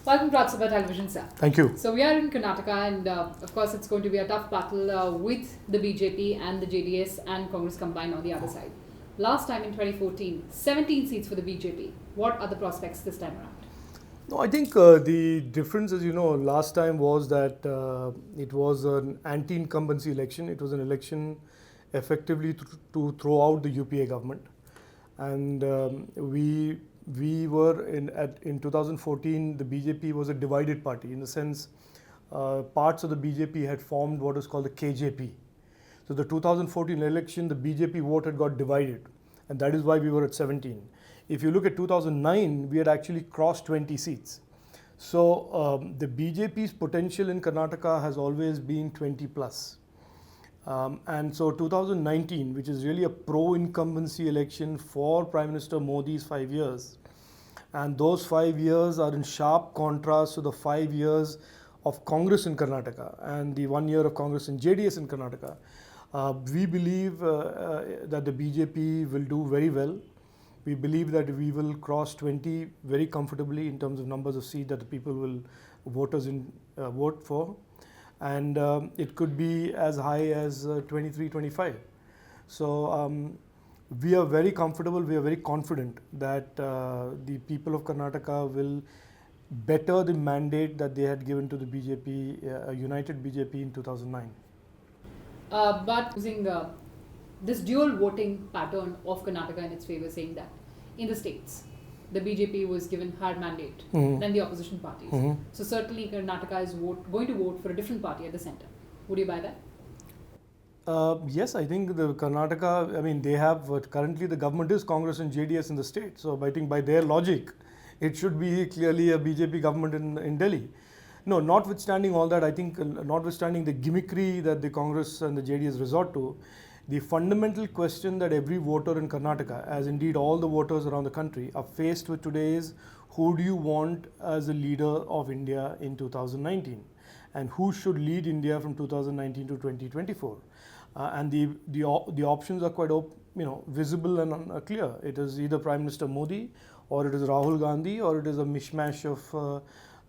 Welcome to Sabha Television, sir. Thank you. So we are in Karnataka, and of course it's going to be a tough battle with the BJP and the JDS and Congress combined on the other side. Last time in 2014, 17 seats for the BJP. What are the prospects this time around? No, I think the difference, as you know, last time was that it was an anti-incumbency election. It was an election effectively to throw out the UPA government, and we were in 2014. The BJP was a divided party in the sense parts of the BJP had formed what is called the KJP. So the 2014 election, the BJP vote had got divided, and that is why we were at 17. If you look at 2009, we had actually crossed 20 seats. So the BJP's potential in Karnataka has always been 20 plus. And so 2019, which is really a pro-incumbency election for Prime Minister Modi's 5 years, and those 5 years are in sharp contrast to the 5 years of Congress in Karnataka and the 1 year of Congress in JDS in Karnataka. We believe that the BJP will do very well. We believe that we will cross 20 very comfortably in terms of numbers of seats that the people will vote for, and it could be as high as 23, 25. So we are very comfortable, we are very confident that the people of Karnataka will better the mandate that they had given to the BJP, a united BJP in 2009. But using this dual voting pattern of Karnataka in its favor, saying that in the states, the BJP was given higher mandate than the opposition parties. So certainly Karnataka is going to vote for a different party at the center. Would you buy that? Yes, I think the Karnataka, I mean, they have, currently the government is Congress and JDS in the state. So I think by their logic, it should be clearly a BJP government in Delhi. No, notwithstanding all that, I think notwithstanding the gimmickry that the Congress and the JDS resort to, the fundamental question that every voter in Karnataka, as indeed all the voters around the country, are faced with today is, who do you want as a leader of India in 2019? And who should lead India from 2019 to 2024? And the options are quite visible and clear. It is either Prime Minister Modi, or it is Rahul Gandhi, or it is a mishmash of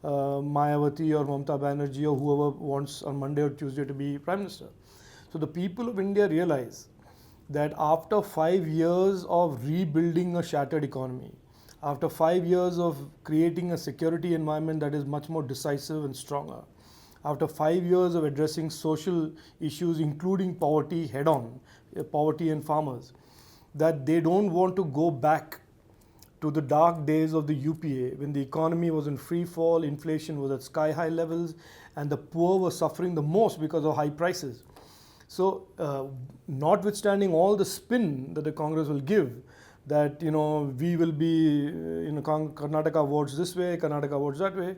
Mayawati or Mamata Banerjee or whoever wants on Monday or Tuesday to be Prime Minister. So the people of India realize that after 5 years of rebuilding a shattered economy, after 5 years of creating a security environment that is much more decisive and stronger, after 5 years of addressing social issues including poverty head-on, poverty and farmers, that they don't want to go back to the dark days of the UPA when the economy was in free fall, inflation was at sky high levels, and the poor were suffering the most because of high prices. So notwithstanding all the spin that the Congress will give, that we will be Karnataka votes this way, Karnataka votes that way,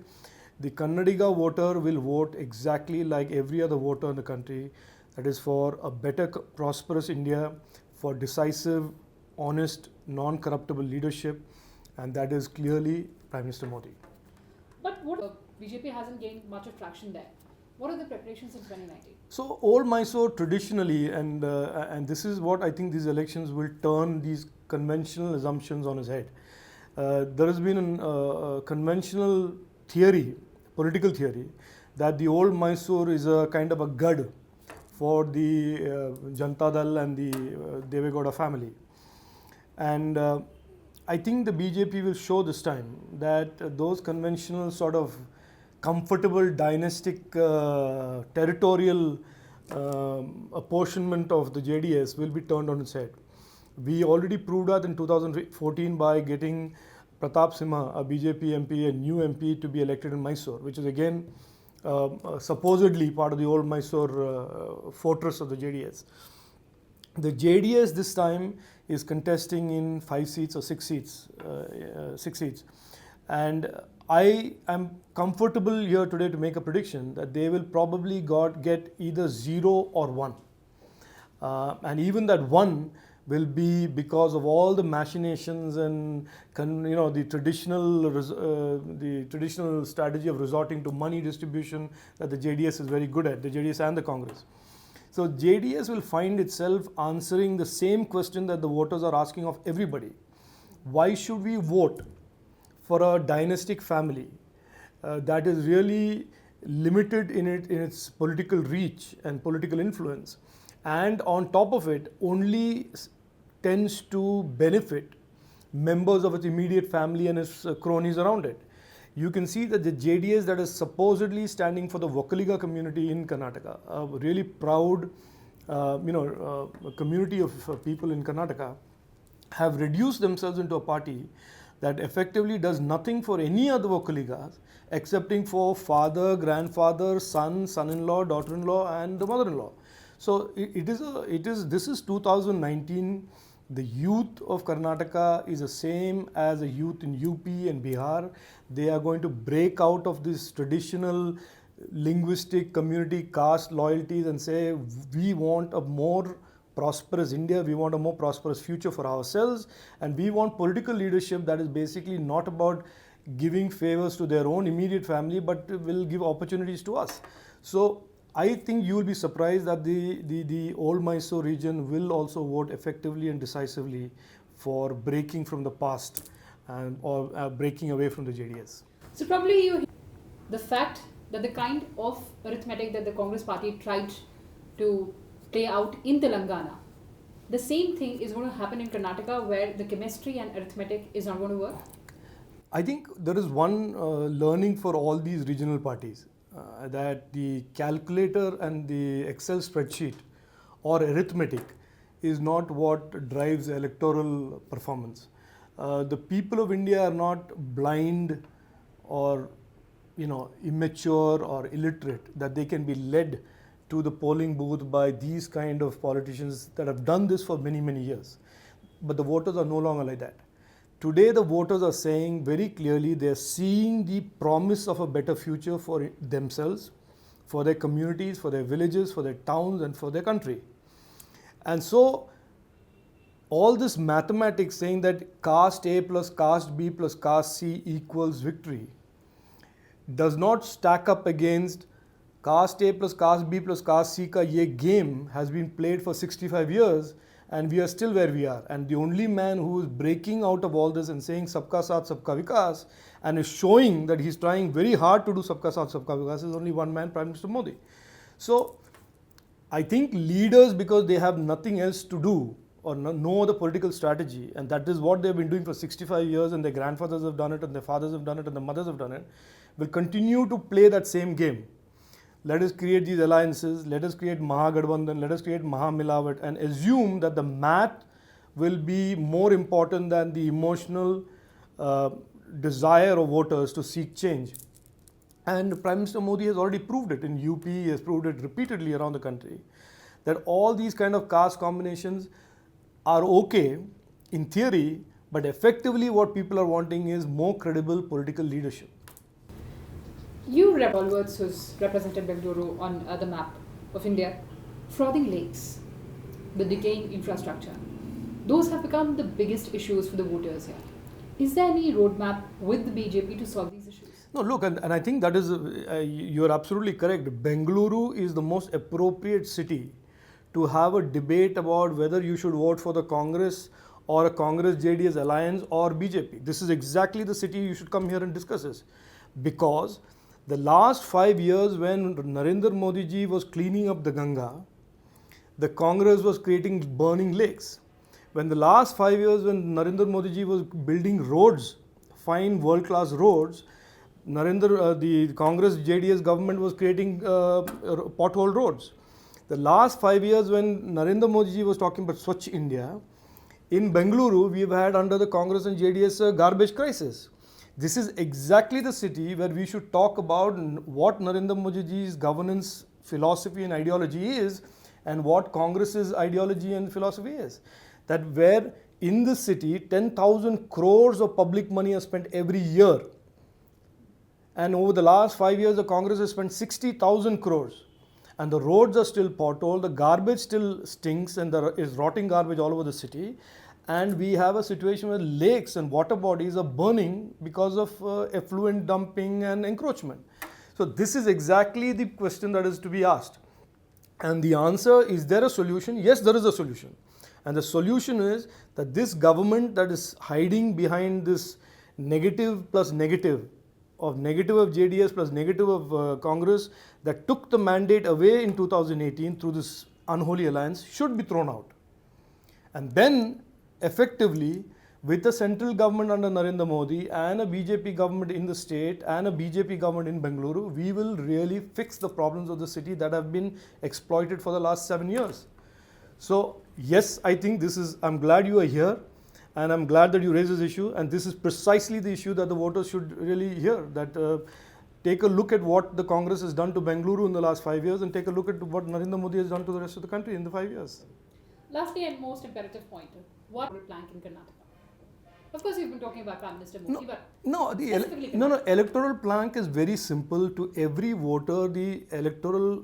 the Kannadiga voter will vote exactly like every other voter in the country, that is for a better prosperous India, for decisive, honest, non-corruptible leadership, and that is clearly Prime Minister Modi. But what BJP hasn't gained much of traction there. What are the preparations in 2019? So Old Mysore traditionally, and this is what I think these elections will turn these conventional assumptions on its head. There has been a conventional theory, political theory, that the Old Mysore is a kind of a gad for the Janata Dal and the Devegowda family. And I think the BJP will show this time that those conventional sort of comfortable dynastic territorial apportionment of the JDS will be turned on its head. We already proved that in 2014 by getting Pratap Simha, a BJP MP, a new MP to be elected in Mysore, which is again supposedly part of the Old Mysore fortress of the JDS. The JDS this time is contesting in 5 seats or 6 seats, 6 seats. And I am comfortable here today to make a prediction that they will probably get either 0 or 1. And even that 1 will be because of all the machinations and the traditional strategy of resorting to money distribution that the JDS is very good at, the JDS and the Congress. So JDS will find itself answering the same question that the voters are asking of everybody. Why should we vote for a dynastic family that is really limited in its political reach and political influence, and on top of it only tends to benefit members of its immediate family and its cronies around it. You can see that the JDS that is supposedly standing for the Vokkaliga community in Karnataka, a really proud community of people in Karnataka, have reduced themselves into a party that effectively does nothing for any other Vokkaligas excepting for father, grandfather, son, son-in-law, daughter-in-law and the mother-in-law. So this is 2019. The youth of Karnataka is the same as the youth in UP and Bihar. They are going to break out of this traditional linguistic community caste loyalties and say, we want a more prosperous India, we want a more prosperous future for ourselves, and we want political leadership that is basically not about giving favors to their own immediate family but will give opportunities to us. So I think you will be surprised that the old Mysore region will also vote effectively and decisively for breaking from the past or breaking away from the JDS. So probably the fact that the kind of arithmetic that the Congress party tried to play out in Telangana, the same thing is going to happen in Karnataka, where the chemistry and arithmetic is not going to work? I think there is one learning for all these regional parties. That the calculator and the Excel spreadsheet or arithmetic is not what drives electoral performance. The people of India are not blind or immature or illiterate that they can be led to the polling booth by these kind of politicians that have done this for many, many years. But the voters are no longer like that. Today the voters are saying very clearly they are seeing the promise of a better future for themselves, for their communities, for their villages, for their towns and for their country. And so all this mathematics saying that caste A plus caste B plus caste C equals victory does not stack up against caste A plus caste B plus caste C ka ye game has been played for 65 years. And we are still where we are. And the only man who is breaking out of all this and saying Sabka Saath, Sabka Vikas, and is showing that he's trying very hard to do Sabka Saath, Sabka Vikas is only one man, Prime Minister Modi. So I think leaders, because they have nothing else to do or no other political strategy, and that is what they've been doing for 65 years, and their grandfathers have done it, and their fathers have done it, and their mothers have done it, will continue to play that same game. Let us create these alliances, let us create Mahagadbandhan, let us create Mahamilawat, and assume that the math will be more important than the emotional desire of voters to seek change. And Prime Minister Modi has already proved it in UP, he has proved it repeatedly around the country, that all these kind of caste combinations are okay in theory, but effectively what people are wanting is more credible political leadership. You Walworth, who's represented Bengaluru on the map of India, frothing lakes, the decaying infrastructure, those have become the biggest issues for the voters here. Is there any roadmap with the BJP to solve these issues? No, look, and I think that is, you're absolutely correct. Bengaluru is the most appropriate city to have a debate about whether you should vote for the Congress or a Congress-JDS alliance or BJP. This is exactly the city you should come here and discuss this. Because the last 5 years when Narendra Modi ji was cleaning up the Ganga, the Congress was creating burning lakes. When the last 5 years when Narendra Modi ji was building roads, fine world-class roads, the Congress JDS government was creating pothole roads. The last 5 years when Narendra Modi ji was talking about Swachh India, in Bengaluru we've had under the Congress and JDS garbage crisis. This is exactly the city where we should talk about what Narendra Modi ji's governance philosophy and ideology is and what Congress's ideology and philosophy is. That where in the city 10,000 crores of public money are spent every year. And over the last 5 years the Congress has spent 60,000 crores. And the roads are still potholed, the garbage still stinks and there is rotting garbage all over the city. And we have a situation where lakes and water bodies are burning because of effluent dumping and encroachment. So this is exactly the question that is to be asked. And the answer, is there a solution? Yes, there is a solution. And the solution is that this government that is hiding behind this negative plus negative negative of JDS plus negative of Congress that took the mandate away in 2018 through this unholy alliance should be thrown out. And then effectively, with the central government under Narendra Modi and a BJP government in the state and a BJP government in Bengaluru, we will really fix the problems of the city that have been exploited for the last 7 years. So yes, I think I'm glad you are here and I'm glad that you raised this issue, and this is precisely the issue that the voters should really hear, that take a look at what the Congress has done to Bengaluru in the last 5 years and take a look at what Narendra Modi has done to the rest of the country in the 5 years. Lastly and most imperative point, what plank in Karnataka? Of course, you've been talking about Prime Minister Modi, but electoral plank is very simple. To every voter, the electoral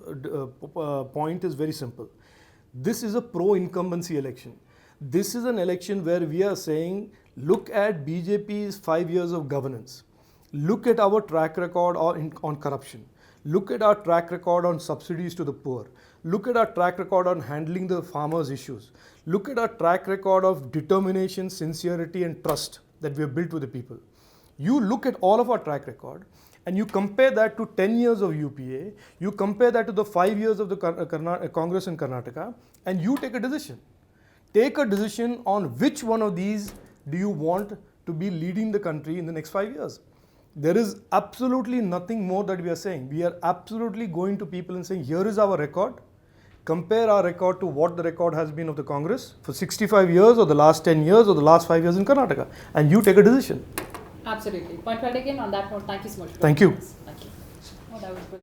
point is very simple. This is a pro-incumbency election. This is an election where we are saying, look at BJP's 5 years of governance. Look at our track record on corruption. Look at our track record on subsidies to the poor. Look at our track record on handling the farmers' issues. Look at our track record of determination, sincerity and trust that we have built with the people. You look at all of our track record and you compare that to 10 years of UPA, you compare that to the 5 years of the Congress in Karnataka, and you take a decision. Take a decision on which one of these do you want to be leading the country in the next 5 years. There is absolutely nothing more that we are saying. We are absolutely going to people and saying, here is our record. Compare our record to what the record has been of the Congress for 65 years or the last 10 years or the last 5 years in Karnataka. And you take a decision. Absolutely. Point well taken. On that note, thank you so much. Thank you. Thank you. Oh, that was good.